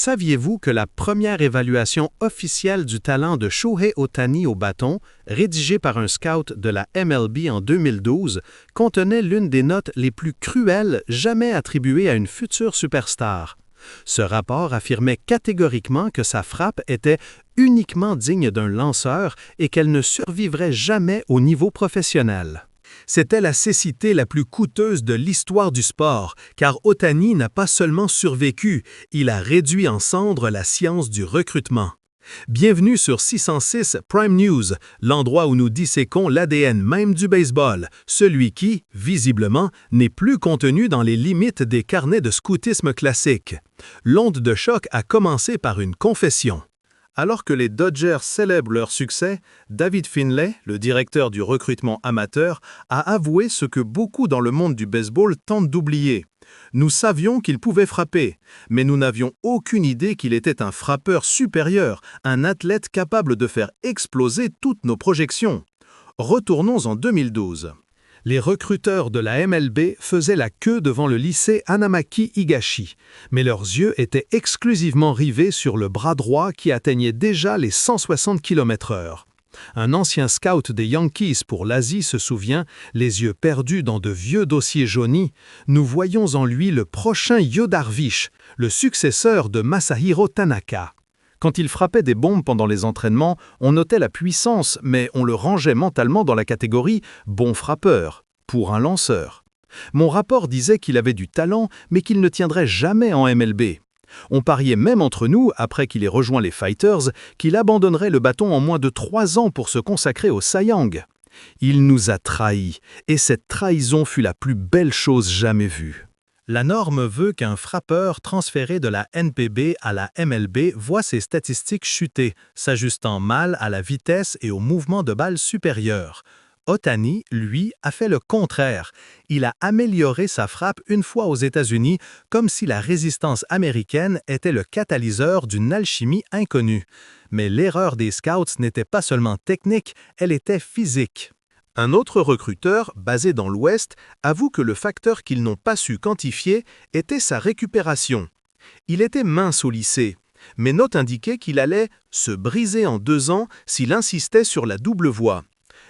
Saviez-vous que la première évaluation officielle du talent de Shohei Ohtani au bâton, rédigée par un scout de la MLB en 2012, contenait l'une des notes les plus cruelles jamais attribuées à une future superstar? Ce rapport affirmait catégoriquement que sa frappe était uniquement digne d'un lanceur et qu'elle ne survivrait jamais au niveau professionnel. C'était la cécité la plus coûteuse de l'histoire du sport, car Ohtani n'a pas seulement survécu, il a réduit en cendres la science du recrutement. Bienvenue sur 606 Prime News, l'endroit où nous disséquons l'ADN même du baseball, celui qui, visiblement, n'est plus contenu dans les limites des carnets de scoutisme classiques. L'onde de choc a commencé par une confession. Alors que les Dodgers célèbrent leur succès, David Finlay, le directeur du recrutement amateur, a avoué ce que beaucoup dans le monde du baseball tentent d'oublier. Nous savions qu'il pouvait frapper, mais nous n'avions aucune idée qu'il était un frappeur supérieur, un athlète capable de faire exploser toutes nos projections. Retournons en 2012. Les recruteurs de la MLB faisaient la queue devant le lycée Hanamaki Higashi, mais leurs yeux étaient exclusivement rivés sur le bras droit qui atteignait déjà les 160 km/h. Un ancien scout des Yankees pour l'Asie se souvient, les yeux perdus dans de vieux dossiers jaunis, nous voyons en lui le prochain Yu Darvish, le successeur de Masahiro Tanaka. Quand il frappait des bombes pendant les entraînements, on notait la puissance, mais on le rangeait mentalement dans la catégorie « bon frappeur » pour un lanceur. Mon rapport disait qu'il avait du talent, mais qu'il ne tiendrait jamais en MLB. On pariait même entre nous, après qu'il ait rejoint les Fighters, qu'il abandonnerait le bâton en moins de 3 ans pour se consacrer au Cy Young. Il nous a trahis, et cette trahison fut la plus belle chose jamais vue. La norme veut qu'un frappeur transféré de la NPB à la MLB voit ses statistiques chuter, s'ajustant mal à la vitesse et au mouvement de balle supérieur. Ohtani, lui, a fait le contraire. Il a amélioré sa frappe une fois aux États-Unis, comme si la résistance américaine était le catalyseur d'une alchimie inconnue. Mais l'erreur des scouts n'était pas seulement technique, elle était physique. Un autre recruteur, basé dans l'Ouest, avoue que le facteur qu'ils n'ont pas su quantifier était sa récupération. Il était mince au lycée, mais notes indiquaient qu'il allait se briser en 2 ans s'il insistait sur la double voie.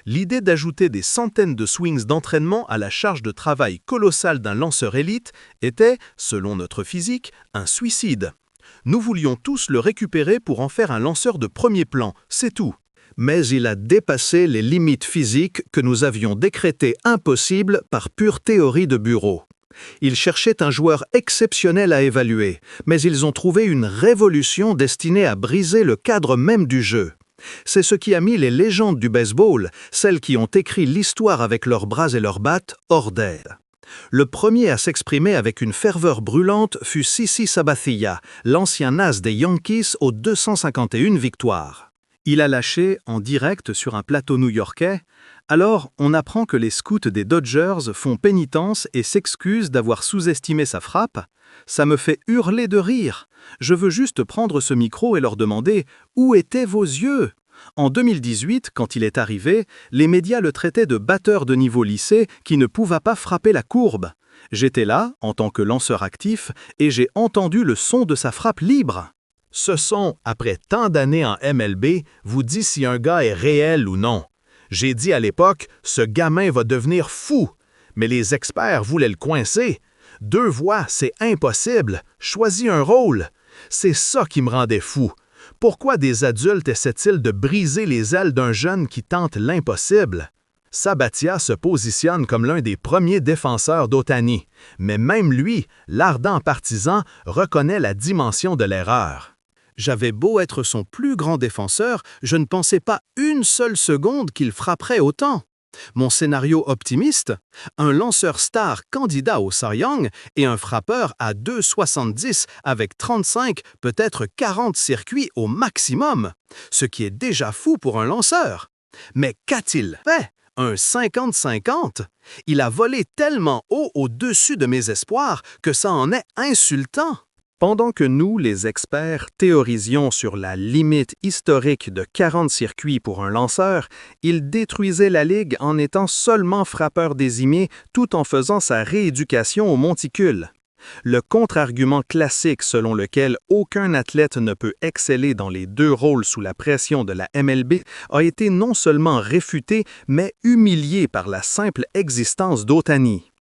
L'idée d'ajouter des centaines de swings d'entraînement à la charge de travail colossale d'un lanceur élite était, selon notre physique, un suicide. Nous voulions tous le récupérer pour en faire un lanceur de premier plan, c'est tout. Mais il a dépassé les limites physiques que nous avions décrétées impossibles par pure théorie de bureau. Ils cherchaient un joueur exceptionnel à évaluer, mais ils ont trouvé une révolution destinée à briser le cadre même du jeu. C'est ce qui a mis les légendes du baseball, celles qui ont écrit l'histoire avec leurs bras et leurs battes, hors d'air. Le premier à s'exprimer avec une ferveur brûlante fut CC Sabathia, l'ancien as des Yankees aux 251 victoires. Il a lâché, en direct sur un plateau new-yorkais, « Alors, on apprend que les scouts des Dodgers font pénitence et s'excusent d'avoir sous-estimé sa frappe. Ça me fait hurler de rire. Je veux juste prendre ce micro et leur demander « Où étaient vos yeux ?» En 2018, quand il est arrivé, les médias le traitaient de batteur de niveau lycée qui ne pouvait pas frapper la courbe. J'étais là, en tant que lanceur actif, et j'ai entendu le son de sa frappe libre. Ce son, après tant d'années en MLB, vous dit si un gars est réel ou non. J'ai dit à l'époque, ce gamin va devenir fou. Mais les experts voulaient le coincer. 2 voix, c'est impossible. Choisis un rôle. C'est ça qui me rendait fou. Pourquoi des adultes essaient-ils de briser les ailes d'un jeune qui tente l'impossible? Sabathia se positionne comme l'un des premiers défenseurs d'Ohtani. Mais même lui, l'ardent partisan, reconnaît la dimension de l'erreur. J'avais beau être son plus grand défenseur, je ne pensais pas une seule seconde qu'il frapperait autant. Mon scénario optimiste, un lanceur star candidat au Cy Young et un frappeur à 2,70 avec 35, peut-être 40 circuits au maximum, ce qui est déjà fou pour un lanceur. Mais qu'a-t-il fait? Un 50-50? Il a volé tellement haut au-dessus de mes espoirs que ça en est insultant. Pendant que nous, les experts, théorisions sur la limite historique de 40 circuits pour un lanceur, il détruisait la Ligue en étant seulement frappeur désigné tout en faisant sa rééducation au monticule. Le contre-argument classique selon lequel aucun athlète ne peut exceller dans les deux rôles sous la pression de la MLB a été non seulement réfuté, mais humilié par la simple existence d'Ohtani.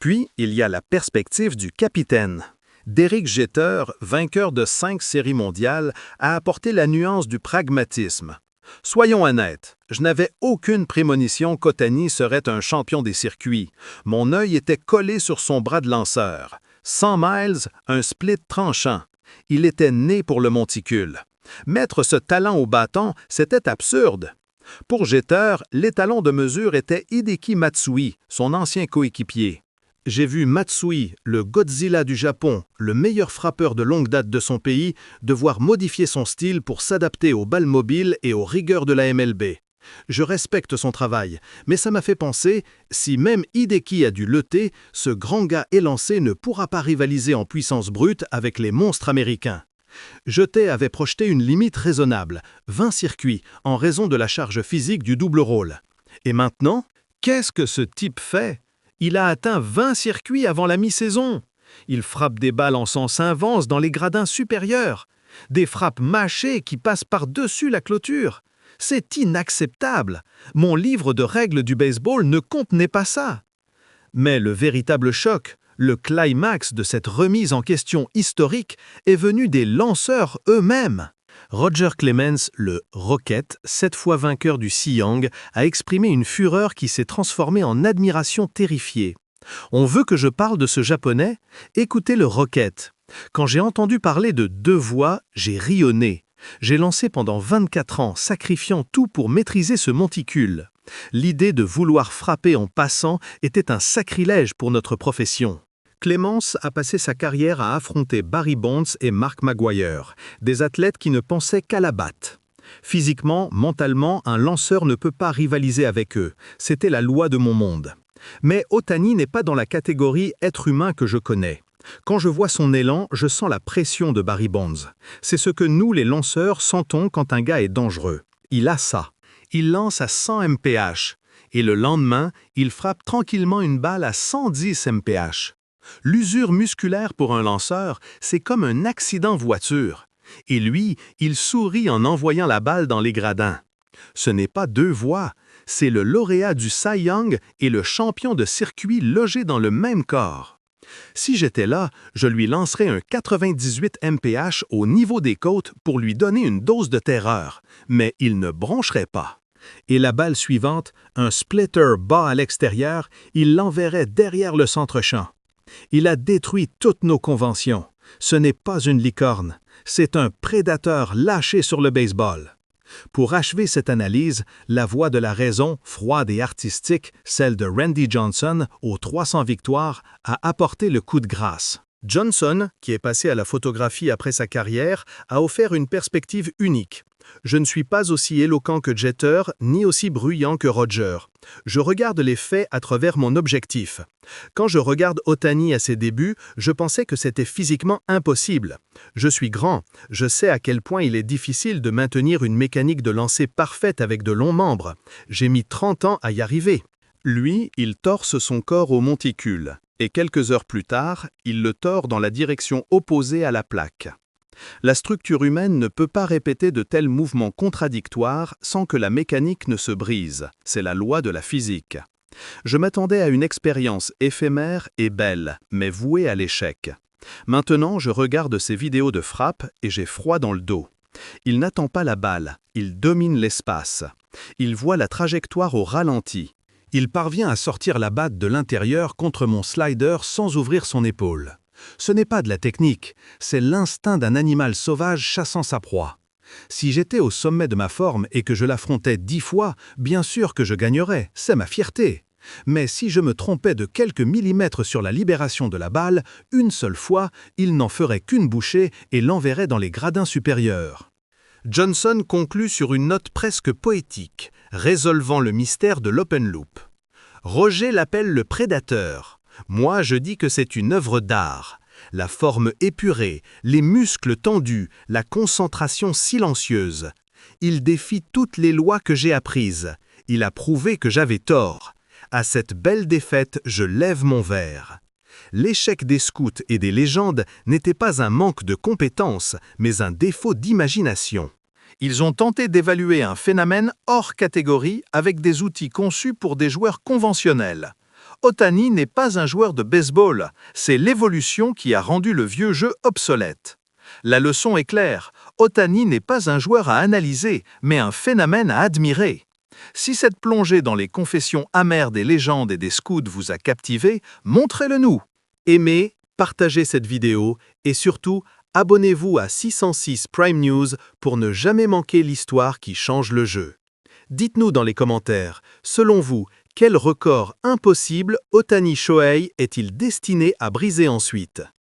Puis, il y a la perspective du capitaine. Derek Jeter, vainqueur de 5 séries mondiales, a apporté la nuance du pragmatisme. Soyons honnêtes, je n'avais aucune prémonition qu'Ohtani serait un champion des circuits. Mon œil était collé sur son bras de lanceur. 100 miles, un split tranchant. Il était né pour le monticule. Mettre ce talent au bâton, c'était absurde. Pour Jeter, l'étalon de mesure était Hideki Matsui, son ancien coéquipier. J'ai vu Matsui, le Godzilla du Japon, le meilleur frappeur de longue date de son pays, devoir modifier son style pour s'adapter aux balles mobiles et aux rigueurs de la MLB. Je respecte son travail, mais ça m'a fait penser, si même Hideki a dû lutter, ce grand gars élancé ne pourra pas rivaliser en puissance brute avec les monstres américains. Jeter avait projeté une limite raisonnable, 20 circuits, en raison de la charge physique du double rôle. Et maintenant, qu'est-ce que ce type fait? Il a atteint 20 circuits avant la mi-saison. Il frappe des balles en sens inverse dans les gradins supérieurs. Des frappes mâchées qui passent par-dessus la clôture. C'est inacceptable. Mon livre de règles du baseball ne contenait pas ça. Mais le véritable choc, le climax de cette remise en question historique, est venu des lanceurs eux-mêmes. Roger Clemens, le Rocket, 7 fois vainqueur du Cy Young, a exprimé une fureur qui s'est transformée en admiration terrifiée. On veut que je parle de ce Japonais? Écoutez le Rocket. Quand j'ai entendu parler de 2 voix, j'ai ri au nez. J'ai lancé pendant 24 ans, sacrifiant tout pour maîtriser ce monticule. L'idée de vouloir frapper en passant était un sacrilège pour notre profession. Clemens a passé sa carrière à affronter Barry Bonds et Mark McGwire, des athlètes qui ne pensaient qu'à la batte. Physiquement, mentalement, un lanceur ne peut pas rivaliser avec eux. C'était la loi de mon monde. Mais Ohtani n'est pas dans la catégorie être humain que je connais. Quand je vois son élan, je sens la pression de Barry Bonds. C'est ce que nous, les lanceurs, sentons quand un gars est dangereux. Il a ça. Il lance à 100 mph. Et le lendemain, il frappe tranquillement une balle à 110 mph. L'usure musculaire pour un lanceur, c'est comme un accident voiture. Et lui, il sourit en envoyant la balle dans les gradins. Ce n'est pas 2 voix, c'est le lauréat du Cy Young et le champion de circuit logés dans le même corps. Si j'étais là, je lui lancerais un 98 mph au niveau des côtes pour lui donner une dose de terreur, mais il ne broncherait pas. Et la balle suivante, un splitter bas à l'extérieur, il l'enverrait derrière le centre-champ. Il a détruit toutes nos conventions. Ce n'est pas une licorne, c'est un prédateur lâché sur le baseball. Pour achever cette analyse, la voix de la raison, froide et artistique, celle de Randy Johnson, aux 300 victoires, a apporté le coup de grâce. Johnson, qui est passé à la photographie après sa carrière, a offert une perspective unique. Je ne suis pas aussi éloquent que Jeter, ni aussi bruyant que Roger. Je regarde les faits à travers mon objectif. Quand je regarde Ohtani à ses débuts, je pensais que c'était physiquement impossible. Je suis grand, je sais à quel point il est difficile de maintenir une mécanique de lancer parfaite avec de longs membres. J'ai mis 30 ans à y arriver. Lui, il torse son corps au monticule, et quelques heures plus tard, il le tord dans la direction opposée à la plaque. La structure humaine ne peut pas répéter de tels mouvements contradictoires sans que la mécanique ne se brise. C'est la loi de la physique. Je m'attendais à une expérience éphémère et belle, mais vouée à l'échec. Maintenant, je regarde ces vidéos de frappe et j'ai froid dans le dos. Il n'attend pas la balle, il domine l'espace. Il voit la trajectoire au ralenti. Il parvient à sortir la batte de l'intérieur contre mon slider sans ouvrir son épaule. Ce n'est pas de la technique, c'est l'instinct d'un animal sauvage chassant sa proie. Si j'étais au sommet de ma forme et que je l'affrontais 10 fois, bien sûr que je gagnerais, c'est ma fierté. Mais si je me trompais de quelques millimètres sur la libération de la balle, une seule fois, il n'en ferait qu'une bouchée et l'enverrait dans les gradins supérieurs. Johnson conclut sur une note presque poétique, résolvant le mystère de l'open loop. Roger l'appelle le prédateur. Moi, je dis que c'est une œuvre d'art. La forme épurée, les muscles tendus, la concentration silencieuse. Il défie toutes les lois que j'ai apprises. Il a prouvé que j'avais tort. À cette belle défaite, je lève mon verre. L'échec des scouts et des légendes n'était pas un manque de compétences, mais un défaut d'imagination. Ils ont tenté d'évaluer un phénomène hors catégorie avec des outils conçus pour des joueurs conventionnels. Ohtani n'est pas un joueur de baseball, c'est l'évolution qui a rendu le vieux jeu obsolète. La leçon est claire, Ohtani n'est pas un joueur à analyser, mais un phénomène à admirer. Si cette plongée dans les confessions amères des légendes et des scouts vous a captivé, montrez-le nous. Aimez, partagez cette vidéo et surtout, abonnez-vous à 606 Prime News pour ne jamais manquer l'histoire qui change le jeu. Dites-nous dans les commentaires, selon vous, quel record impossible Ohtani Shohei est-il destiné à briser ensuite?